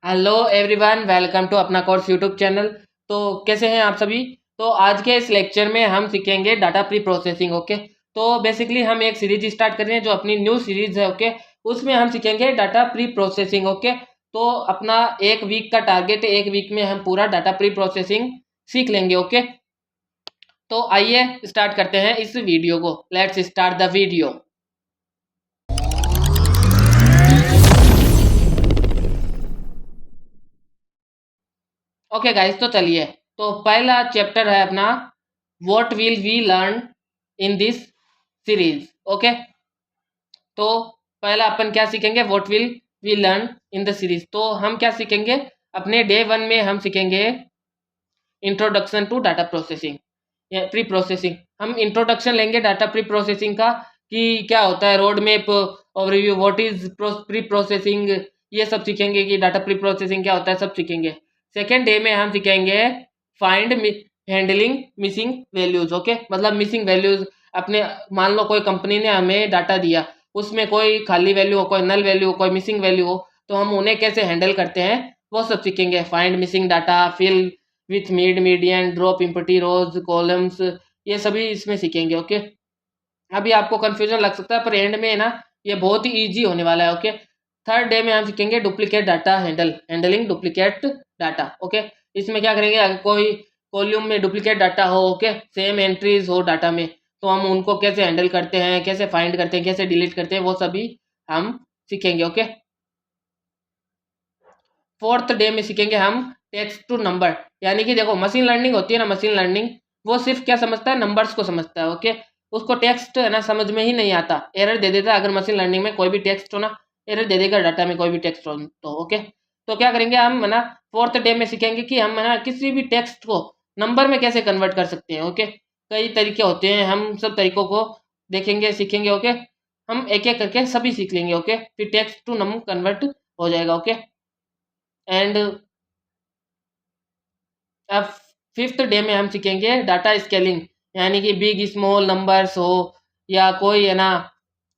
Hello everyone, welcome to अपना course YouTube channel. तो कैसे हैं आप सभी। तो आज के इस लेक्चर में हम सीखेंगे डाटा प्री प्रोसेसिंग। ओके, तो बेसिकली हम एक सीरीज स्टार्ट कर रहे हैं जो अपनी न्यू सीरीज है। ओके, उसमें हम सीखेंगे डाटा प्री प्रोसेसिंग। ओके, तो अपना एक वीक का टारगेट है, एक वीक में हम पूरा डाटा प्री प्रोसेसिंग सीख लेंगे। ओके, तो आइए स्टार्ट करते हैं इस वीडियो को। Let's start the video. Okay guys, तो चलिए। तो पहला चैप्टर है अपना what will we learn in this series. Okay, तो पहला अपन क्या सीखेंगे, what will we learn in the series. तो हम क्या सीखेंगे, अपने डे 1 में हम सीखेंगे इंट्रोडक्शन टू डाटा प्रोसेसिंग या प्री प्रोसेसिंग। हम इंट्रोडक्शन लेंगे डाटा प्री प्रोसेसिंग का, कि क्या होता है, road map overview, what is pre processing, ये सब सीखेंगे कि डाटा प्री प्रोसेसिंग क्या होता है, सब सीखेंगे। सेकेंड डे में हम सीखेंगे find handling missing values. Okay, मतलब मिसिंग वैल्यूज अपने, मान लो कोई कंपनी ने हमें डाटा दिया, उसमें कोई खाली वैल्यू हो, कोई नल वैल्यू हो, कोई मिसिंग वैल्यू हो, तो हम उन्हें कैसे हैंडल करते हैं वो सब सीखेंगे। Find missing data, fill with mid median, drop empty rows columns, ये सभी इसमें सीखेंगे। ओके, अभी आपको कंफ्यूजन लग सकता है पर एंड में है ना, ये बहुत ही इजी होने वाला है। ओके, थर्ड डे में हम सीखेंगे duplicate data handling duplicate data. Okay, इसमें क्या करेंगे, अगर कोई कॉलम में डुप्लीकेट डाटा हो, ओके, सेम एंट्रीज हो डाटा में, तो हम उनको कैसे हैंडल करते हैं, कैसे फाइंड करते हैं, कैसे डिलीट करते हैं, वो सभी हम सीखेंगे। ओके, फोर्थ डे में सीखेंगे हम टेक्स्ट टू नंबर। यानी कि देखो, मशीन लर्निंग होती है ना, मशीन लर्निंग वो सिर्फ क्या समझता है, नंबर्स को समझता है। ओके, उसको टेक्स्ट है ना समझ में ही नहीं आता, एरर दे देता है। अगर मशीन लर्निंग में कोई भी टेक्स्ट हो ना, एरर दे देगा डाटा में कोई भी टेक्स्ट हो तो। ओके, तो क्या करेंगे हम है ना, फोर्थ डे में सीखेंगे कि हम है ना किसी भी टेक्स्ट को नंबर में कैसे कन्वर्ट कर सकते हैं। ओके, कई तरीके होते हैं, हम सब तरीकों को देखेंगे, सीखेंगे। ओके, हम एक एक करके सभी सीख लेंगे। ओके, फिर टेक्स्ट टू नंबर कन्वर्ट हो जाएगा। ओके, एंड अब फिफ्थ डे में हम सीखेंगे डाटा स्केलिंग। यानी कि बिग स्मॉल नंबर्स हो या कोई है ना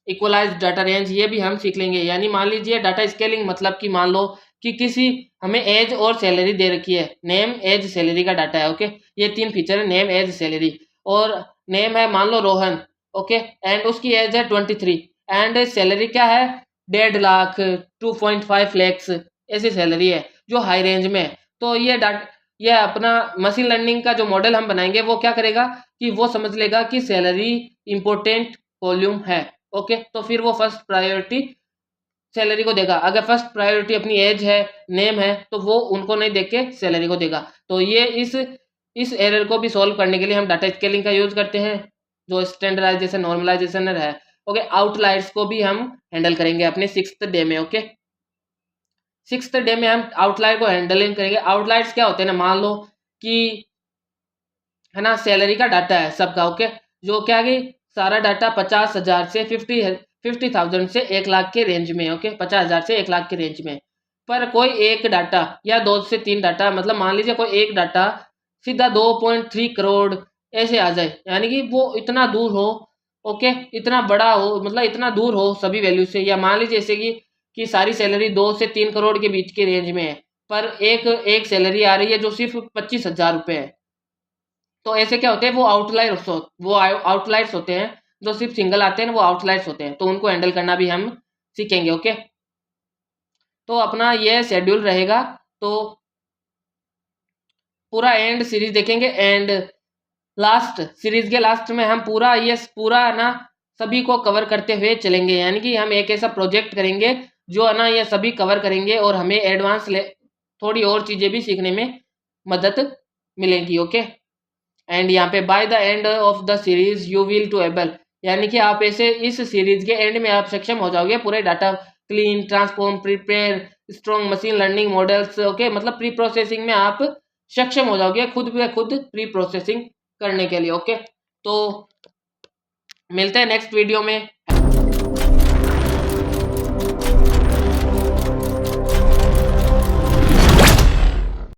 इक्वलाइज डाटा रेंज, ये भी हम सीख लेंगे। यानी मान लीजिए डाटा स्केलिंग मतलब कि मान लो कि किसी हमें एज और सैलरी दे रखी है, नेम एज सैलरी का डाटा है। ओके, ये तीन फीचर है, नेम एज सैलरी। और नेम है मान लो रोहन, ओके, एंड उसकी एज है 23, एंड सैलरी क्या है 1.5 लाख 2.5 लैक्स, ऐसी सैलरी है जो हाई रेंज में है। तो ये अपना मशीन लर्निंग का जो मॉडल हम बनाएंगे वो क्या करेगा कि वो समझ लेगा कि सैलरी इंपॉर्टेंट वॉल्यूम है। ओके, तो फिर वो फर्स्ट प्रायोरिटी सैलरी को देगा। अगर फर्स्ट प्रायोरिटी अपनी एज है, नेम है, तो वो उनको नहीं देख के सैलरी को देगा। तो ये इस एरर को भी सॉल्व करने के लिए हम डाटा स्केलिंग का यूज करते हैं, जो स्टैंडर्डाइजेशन नॉर्मलाइजेशन है। ओके, आउटलायर्स को भी हम हैंडल करेंगे अपने सिक्स्थ डे में। ओके, सिक्स्थ डे में हम आउटलायर को हैंडलिंग करेंगे। आउटलायर्स क्या होते हैं ना, मान लो कि है ना सैलरी का डाटा है सबका। ओके, जो क्या कि सारा डाटा 50,000 से 50,000 से 1 लाख के रेंज में। ओके, 50,000 से 1 लाख के रेंज में। पर कोई एक डाटा या 2 से 3 डाटा, मतलब मान लीजिए कोई एक डाटा सीधा 2.3 करोड़ ऐसे आ जाए, यानी कि वो इतना दूर हो। ओके, इतना बड़ा हो, मतलब इतना दूर हो सभी वैल्यू से। या मान लीजिए जैसे कि सारी सैलरी 2 से 3 करोड़ के बीच के रेंज में है, पर एक एक सैलरी आ रही है जो सिर्फ 25,000 रुपये है। तो ऐसे क्या होते हैं, वो आउटलायर्स होते हैं, जो सिर्फ सिंगल आते हैं, वो आउटलायर्स होते हैं। तो उनको हैंडल करना भी हम सीखेंगे। ओके, तो अपना ये शेड्यूल रहेगा। तो पूरा एंड सीरीज देखेंगे, एंड लास्ट सीरीज के लास्ट में हम पूरा ना सभी को कवर करते हुए चलेंगे। यानी कि हम एक ऐसा प्रोजेक्ट करेंगे जो है ना ये सभी कवर करेंगे, और हमें थोड़ी और चीज़ें भी सीखने में मदद मिलेंगी। ओके, एंड यहाँ पे by the end of the series you will to able, यानी कि आप ऐसे इस सीरीज के एंड में आप सक्षम हो जाओगे पूरे data clean, transform, prepare strong machine learning models. Okay, मतलब प्री प्रोसेसिंग में आप सक्षम हो जाओगे खुद भी खुद प्री प्रोसेसिंग करने के लिए। ओके, तो मिलते हैं नेक्स्ट वीडियो में।